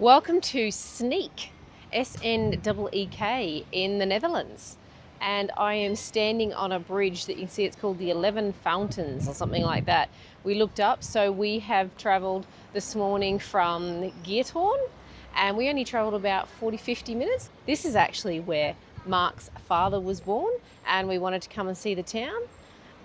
Welcome to Sneek, Sneek in the Netherlands. And I am standing on a bridge that you can see, it's called the 11 Fountains or something like that. We looked up, so we have travelled this morning from Geertorn and we only travelled about 40-50 minutes. This is actually where Mark's father was born and we wanted to come and see the town.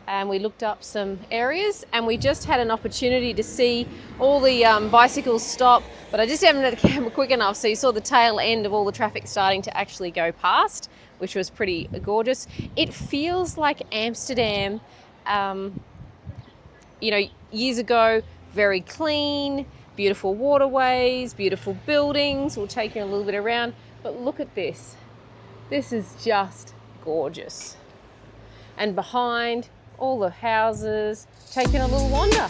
And we looked up some areas and we just had an opportunity to see all the bicycles stop, but I just haven't had the camera quick enough, so you saw the tail end of all the traffic starting to actually go past, which was pretty gorgeous. It feels like Amsterdam, years ago, very clean, beautiful waterways, beautiful buildings. We'll take you a little bit around, but look at this. This is just gorgeous. And behind, all the houses, taking a little wander.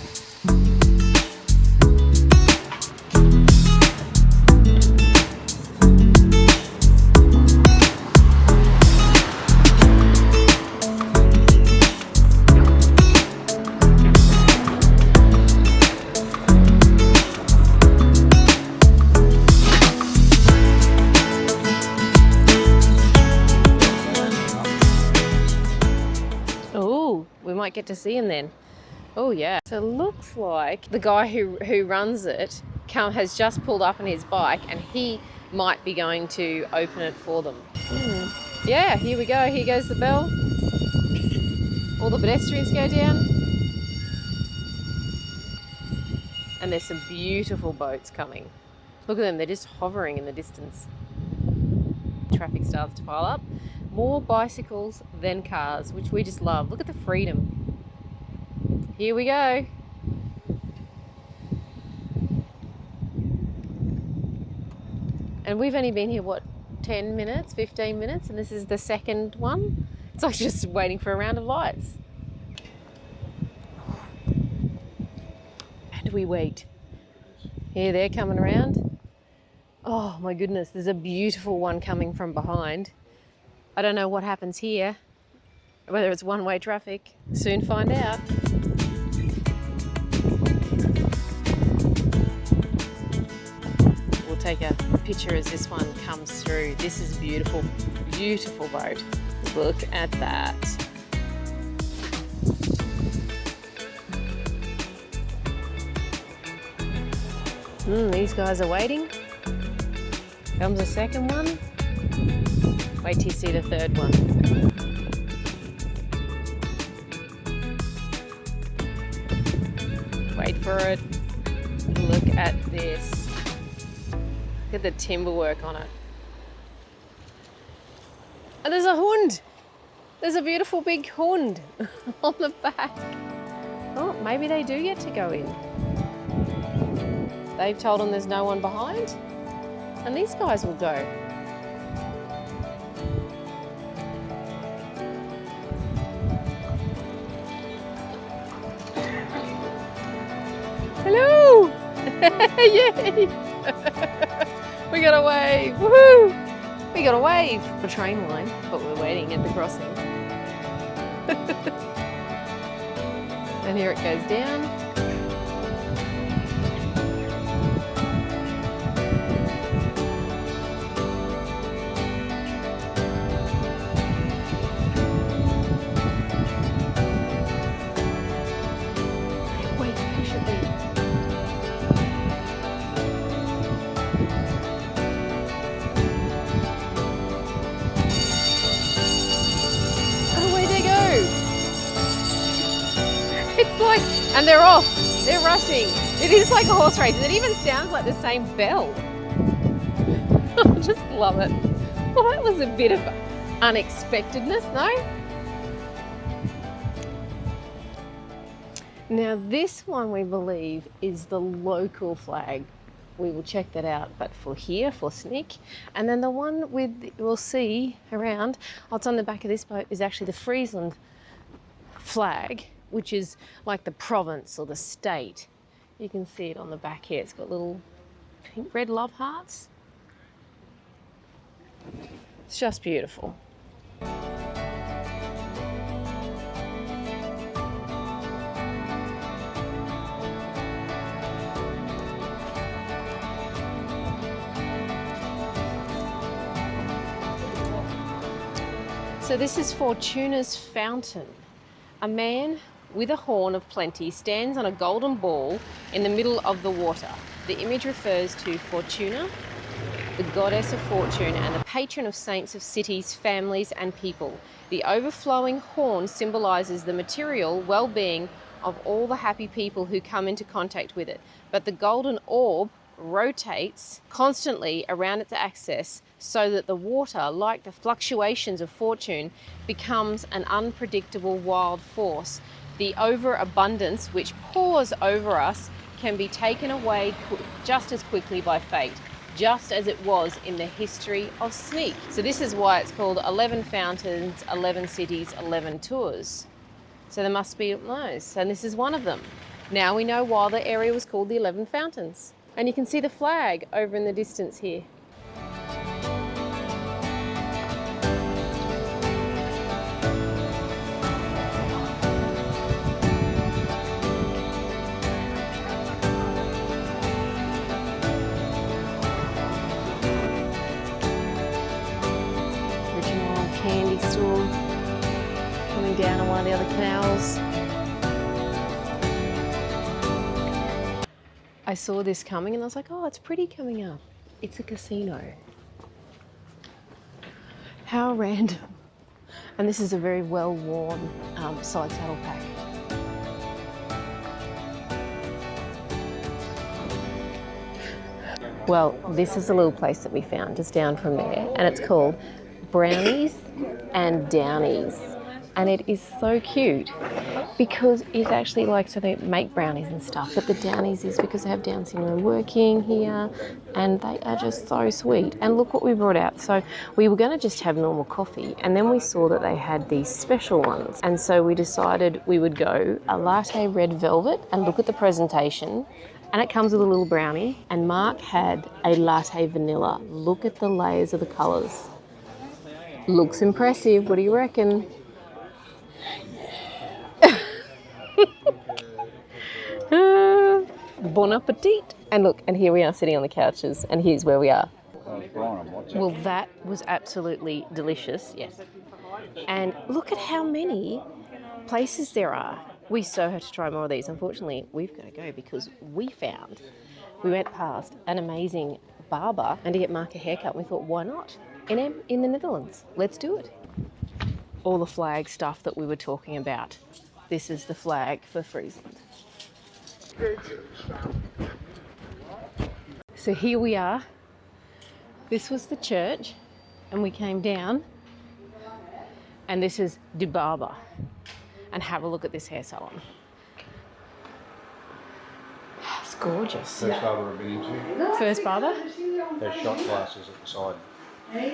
Might get to see him then. Oh yeah. So it looks like the guy who runs it has just pulled up on his bike and he might be going to open it for them. Yeah, here we go. Here goes the bell. All the pedestrians go down. And there's some beautiful boats coming. Look at them, they're just hovering in the distance. Traffic starts to pile up. More bicycles than cars, which we just love. Look at the freedom. Here we go. And we've only been here, what, 10 minutes, 15 minutes, and this is the second one. It's like just waiting for a round of lights. And we wait. Here they're coming around. Oh my goodness, there's a beautiful one coming from behind. I don't know what happens here, whether it's one-way traffic. Soon find out. We'll take a picture as this one comes through. This is beautiful, beautiful boat. Look at that. These guys are waiting. Comes a second one. Wait till you see the third one. Wait for it. Look at this. Look at the timber work on it. And there's a hund. There's a beautiful big hund on the back. Oh, maybe they do get to go in. They've told them there's no one behind. And these guys will go. Hello! Yay! We got a wave! Woohoo! We got a wave! A train line, but we're waiting at the crossing. And here it goes down. It's like, and they're off, they're rushing. It is like a horse race. It even sounds like the same bell. I just love it. Well, that was a bit of unexpectedness, no? Now this one we believe is the local flag. We will check that out, but for here, for Sneek. And then the one we'll see around, it's on the back of this boat, is actually the Friesland flag, which is like the province or the state. You can see it on the back here. It's got little pink red love hearts. It's just beautiful. So this is Fortuna's fountain. A man with a horn of plenty stands on a golden ball in the middle of the water. The image refers to Fortuna, the goddess of fortune and the patron of saints of cities, families and people. The overflowing horn symbolizes the material well-being of all the happy people who come into contact with it. But the golden orb rotates constantly around its axis so that the water, like the fluctuations of fortune, becomes an unpredictable wild force. The overabundance which pours over us can be taken away just as quickly by fate, just as it was in the history of Sneek. So this is why it's called 11 Fountains, 11 Cities, 11 Tours. So there must be those, and this is one of them. Now we know why the area was called the 11 Fountains. And you can see the flag over in the distance here. Candy store coming down on one of the other canals. I saw this coming and I was like, oh, it's pretty coming up. It's a casino. How random. And this is a very well-worn side saddle pack. Well, this is a little place that we found just down from there, and it's called Brownies and Downies, and it is so cute because it's actually like, so they make brownies and stuff, but the Downies is because they have Down syndrome working here, and they are just so sweet. And look what we brought out. So we were going to just have normal coffee, and then we saw that they had these special ones, and so we decided we would go a latte red velvet, and look at the presentation. And it comes with a little brownie, and Mark had a latte vanilla. Look at the layers of the colours. Looks impressive. What do you reckon? Bon appetit. And look, and here we are sitting on the couches, and here's where we are. Well, that was absolutely delicious, yes. And look at how many places there are. We so had to try more of these. Unfortunately, we've got to go because we went past an amazing barber and to get Mark a haircut. We thought, why not? In the Netherlands. Let's do it. All the flag stuff that we were talking about. This is the flag for Friesland. So here we are. This was the church, and we came down, and this is the Barber. And have a look at this hair salon. It's gorgeous. First barber I've been into. First barber? There's shot glasses at the side.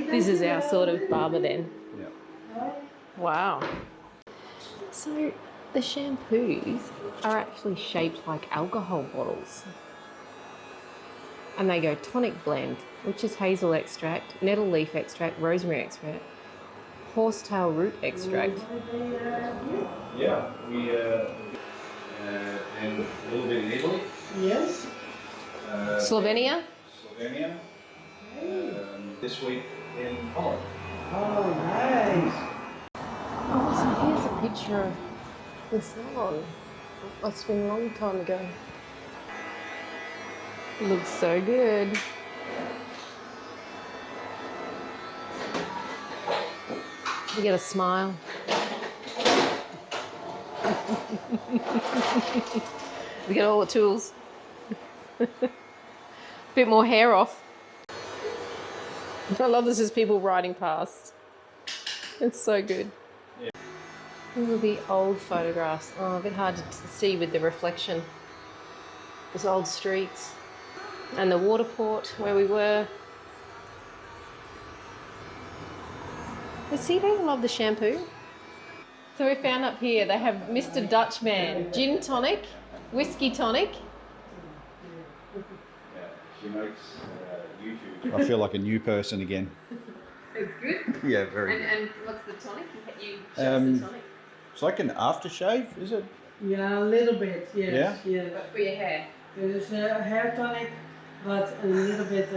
This is our sort of barber then. Yeah. Wow. So the shampoos are actually shaped like alcohol bottles. And they go tonic blend, which is hazel extract, nettle leaf extract, rosemary extract, horsetail root extract. Yeah, we and a little bit in Italy. Yes. Slovenia? Slovenia. This week in Holland. Oh, nice. Oh, so here's a picture of the salon. Must have been a long time ago. Looks so good. You get a smile. We get all the tools. Bit more hair off. I love this as people riding past. It's so good. Yeah. All the old photographs. Oh, a bit hard to see with the reflection. Those old streets. And the water port where we were. But see, they love the shampoo. So we found up here, they have Mr. Dutchman, gin tonic, whiskey tonic. Yeah, she makes YouTube. I feel like a new person again. It's good. Yeah, very good. And what's the tonic? You show us the tonic. It's like an aftershave, is it? Yeah, a little bit, yes. Yeah? But for your hair. There's a hair tonic, but a little bit...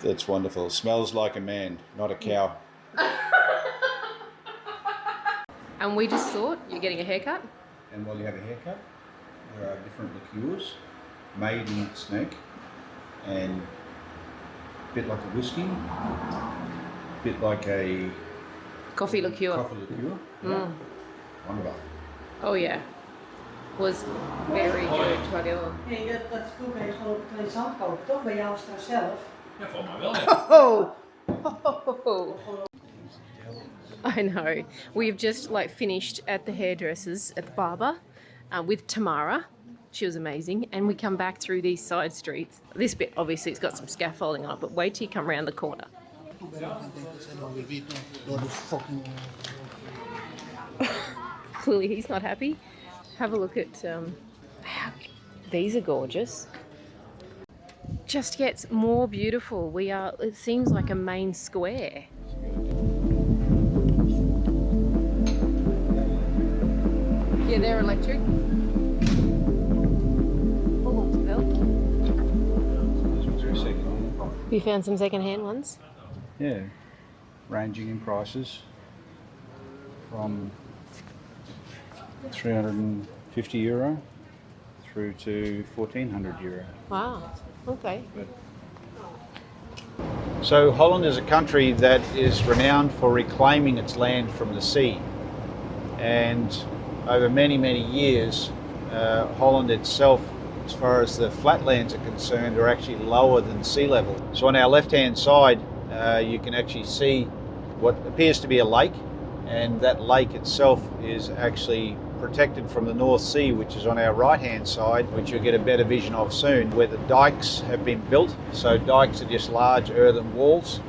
That's wonderful. It smells like a man, not a cow. And we just thought you're getting a haircut. And while you have a haircut, there are different liqueurs made in Sneek, and a bit like a whiskey, a bit like a Coffee liqueur. coffee liqueur. Yeah. Wonderful. Oh yeah. Was very good. Whatever. Hey, dat vroeger heeft gewoon op een klein zand kopen, toch? Bij jou straks zelf. Ja, volgens mij wel, ja. Oh. I know. We've just like finished at the hairdressers at the Barber with Tamara. She was amazing. And we come back through these side streets. This bit obviously it's got some scaffolding on it, but wait till you come around the corner. Clearly he's not happy. Have a look at these are gorgeous. Just gets more beautiful. It seems like a main square. Yeah, they're electric. You found some second-hand ones? Yeah, ranging in prices from €350 through to €1,400. Wow. Okay. So Holland is a country that is renowned for reclaiming its land from the sea, and over many, many years, Holland itself, as far as the flatlands are concerned, are actually lower than sea level. So on our left-hand side, you can actually see what appears to be a lake, and that lake itself is actually protected from the North Sea, which is on our right-hand side, which you'll get a better vision of soon, where the dykes have been built. So dykes are just large earthen walls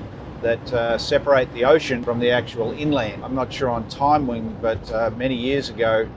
that separate the ocean from the actual inland. I'm not sure on timing, but many years ago,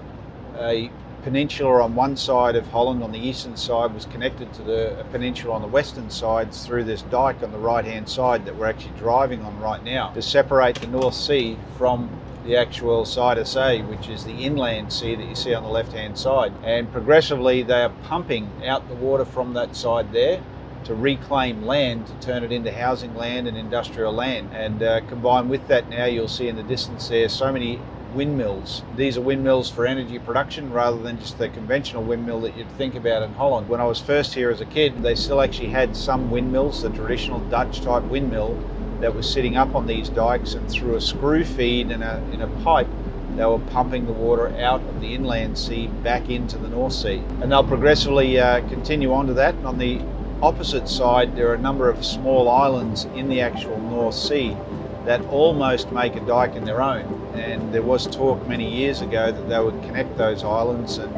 a peninsula on one side of Holland on the eastern side was connected to a peninsula on the western side through this dike on the right-hand side that we're actually driving on right now to separate the North Sea from the actual side of sea, which is the inland sea that you see on the left-hand side. And progressively they are pumping out the water from that side there to reclaim land, to turn it into housing land and industrial land. And combined with that, now you'll see in the distance there so many windmills. These are windmills for energy production rather than just the conventional windmill that you'd think about in Holland. When I was first here as a kid, they still actually had some windmills, the traditional Dutch type windmill that was sitting up on these dikes, and through a screw feed in a pipe they were pumping the water out of the inland sea back into the North Sea. And they'll progressively continue on to that. And on the opposite side there are a number of small islands in the actual North Sea that almost make a dike in their own, and there was talk many years ago that they would connect those islands and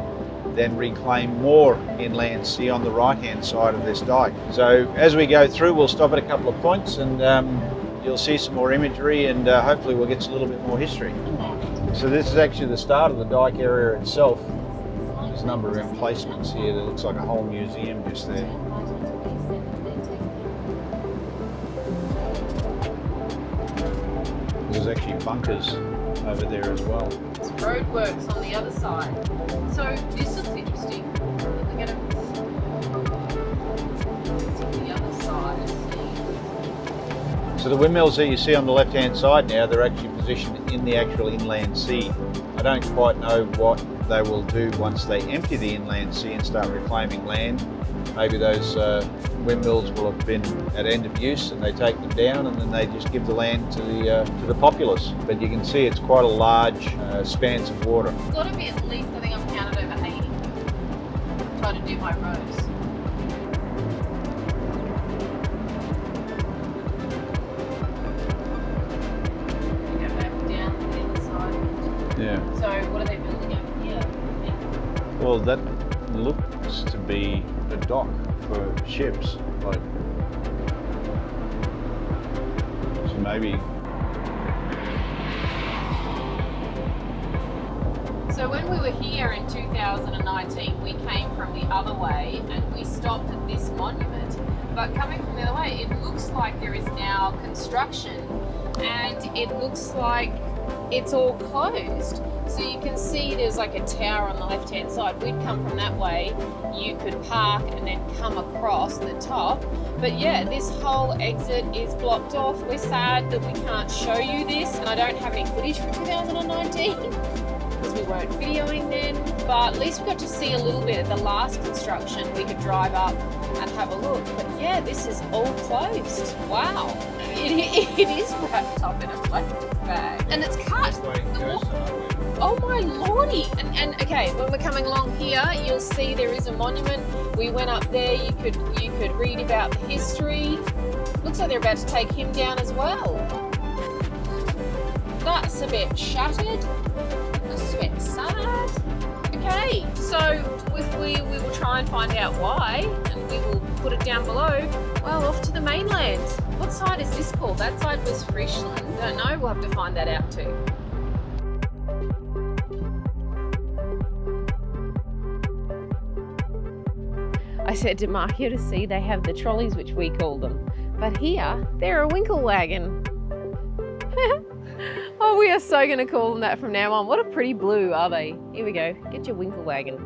then reclaim more inland sea on the right hand side of this dike. So as we go through, we'll stop at a couple of points and you'll see some more imagery, and hopefully we'll get a little bit more history. So this is actually the start of the dike area itself. There's a number of emplacements here that looks like a whole museum just there. There's actually bunkers over there as well. There's roadworks on the other side. So this looks interesting. We're gonna see the other side. So the windmills that you see on the left-hand side now, they're actually positioned in the actual inland sea. I don't quite know what they will do once they empty the inland sea and start reclaiming land. Maybe those windmills will have been at end of use and they take them down and then they just give the land to the populace. But you can see it's quite a large expanse of water. It's got to be at least, I think I've counted over 80. Trying to do my rows. You go back down to the other side. Yeah. So what are they building over here? Yeah. Well, that looks to be a dock for ships. Like, so maybe. So when we were here in 2019, we came from the other way and we stopped at this monument. But coming from the other way, it looks like there is now construction and it looks like it's all closed. So you can see there's like a tower on the left-hand side. We'd come from that way. You could park and then come across the top. But yeah, this whole exit is blocked off. We're sad that we can't show you this, and I don't have any footage from 2019 because we weren't videoing then. But at least we got to see a little bit of the last construction. We could drive up and have a look. But yeah, this is all closed. Wow. It is wrapped up in a plastic bag. And it's cut. Oh my lordy! And okay, when we're coming along here, you'll see there is a monument. We went up there. You could read about the history. Looks like they're about to take him down as well. That's a bit shattered. That's a bit sad. Okay, so we will try and find out why, and we will put it down below. Well, off to the mainland. What side is this called? That side was Friesland. Don't know. We'll have to find that out too. I said to Mark, here to see they have the trolleys, which we call them. But here, they're a winkle wagon. Oh, we are so going to call them that from now on. What a pretty blue are they? Here we go. Get your winkle wagon.